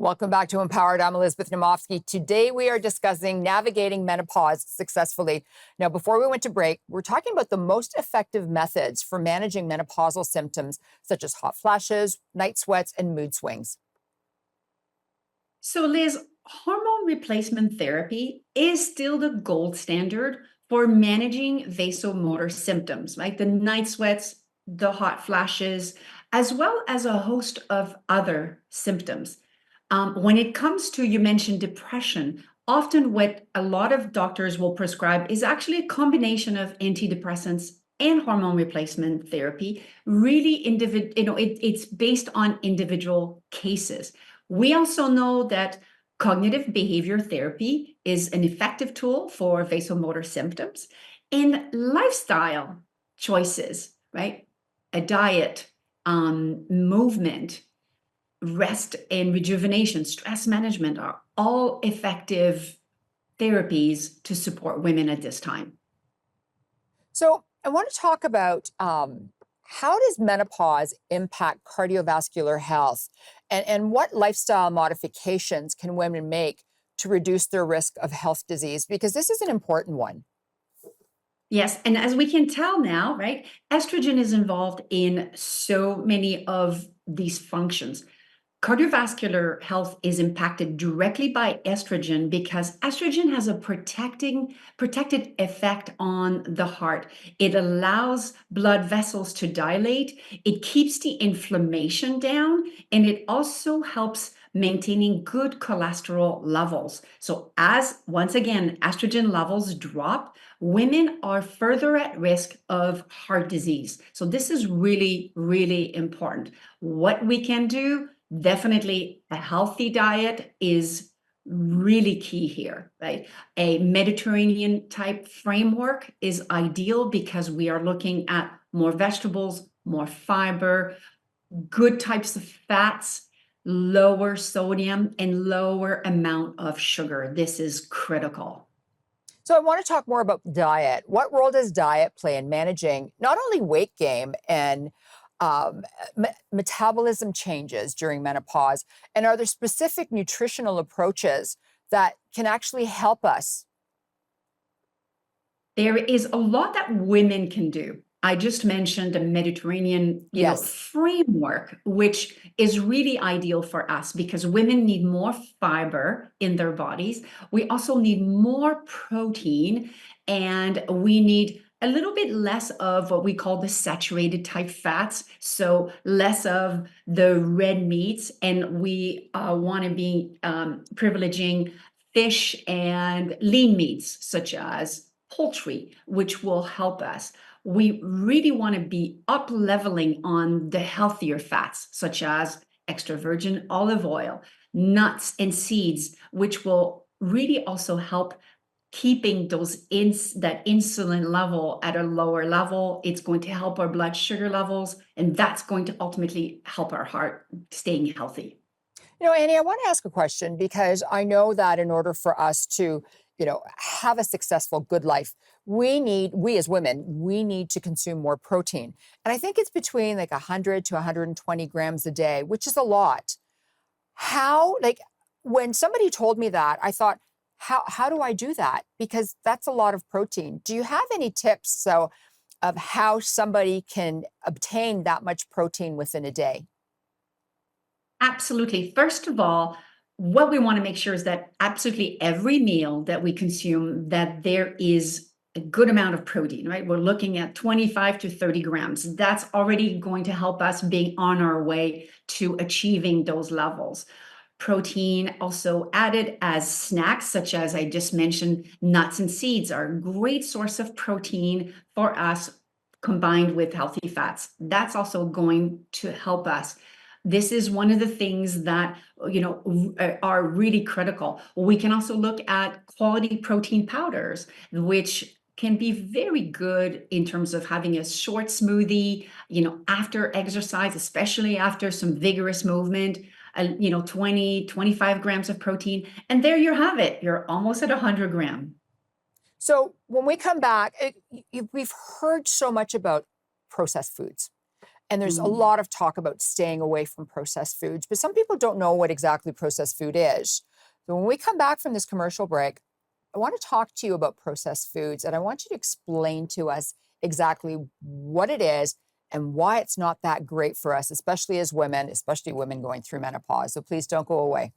Welcome back to Empowered. I'm Elizabeth Namofsky. Today we are discussing navigating menopause successfully. Now, before we went to break, we're talking about the most effective methods for managing menopausal symptoms, such as hot flashes, night sweats, and mood swings. So, Liz, hormone replacement therapy is still the gold standard for managing vasomotor symptoms, like the night sweats, the hot flashes, as well as a host of other symptoms. When it comes to, you mentioned depression, often what a lot of doctors will prescribe is actually a combination of antidepressants and hormone replacement therapy. Really, it's based on individual cases. We also know that cognitive behavior therapy is an effective tool for vasomotor symptoms, and lifestyle choices, right? A diet, movement, rest and rejuvenation, stress management are all effective therapies to support women at this time. So I want to talk about how does menopause impact cardiovascular health, and what lifestyle modifications can women make to reduce their risk of health disease? Because this is an important one. Yes, and as we can tell now, right, estrogen is involved in so many of these functions. Cardiovascular health is impacted directly by estrogen because estrogen has a protected effect on the heart. It allows blood vessels to dilate, it keeps the inflammation down, and it also helps maintaining good cholesterol levels. So as once again estrogen levels drop, women are further at risk of heart disease. So this is really, really important. What we can do, definitely a healthy diet is really key here, right? A Mediterranean type framework is ideal because we are looking at more vegetables, more fiber, good types of fats, lower sodium, and lower amount of sugar. This is critical. So I want to talk more about diet. What role does diet play in managing not only weight gain and metabolism changes during menopause? And are there specific nutritional approaches that can actually help us? There is a lot that women can do. I just mentioned the Mediterranean, Yes. framework, which is really ideal for us because women need more fiber in their bodies. We also need more protein, and we need a little bit less of what we call the saturated type fats. So less of the red meats, and we want to be privileging fish and lean meats such as poultry, which will help us. We really want to be up leveling on the healthier fats, such as extra virgin olive oil, nuts, and seeds, which will really also help keeping that insulin level at a lower level. It's going to help our blood sugar levels, and that's going to ultimately help our heart staying healthy. Annie, I want to ask a question because I know that in order for us to, have a successful, good life, we as women, we need to consume more protein. And I think it's between like 100 to 120 grams a day, which is a lot. When somebody told me that, I thought, how do I do that? Because that's a lot of protein. Do you have any tips of how somebody can obtain that much protein within a day? Absolutely. First of all, what we want to make sure is that absolutely every meal that we consume, that there is a good amount of protein, right? We're looking at 25 to 30 grams. That's already going to help us being on our way to achieving those levels. Protein also added as snacks, such as I just mentioned, nuts and seeds are a great source of protein for us combined with healthy fats. That's also going to help us. This is one of the things that are really critical. We can also look at quality protein powders, which can be very good in terms of having a short smoothie, after exercise, especially after some vigorous movement, 20, 25 grams of protein. And there you have it. You're almost at 100 gram. So when we come back, we've heard so much about processed foods. And there's a Mm. lot of talk about staying away from processed foods, but some people don't know what exactly processed food is. So when we come back from this commercial break, I want to talk to you about processed foods, and I want you to explain to us exactly what it is and why it's not that great for us, especially as women, especially women going through menopause. So please don't go away.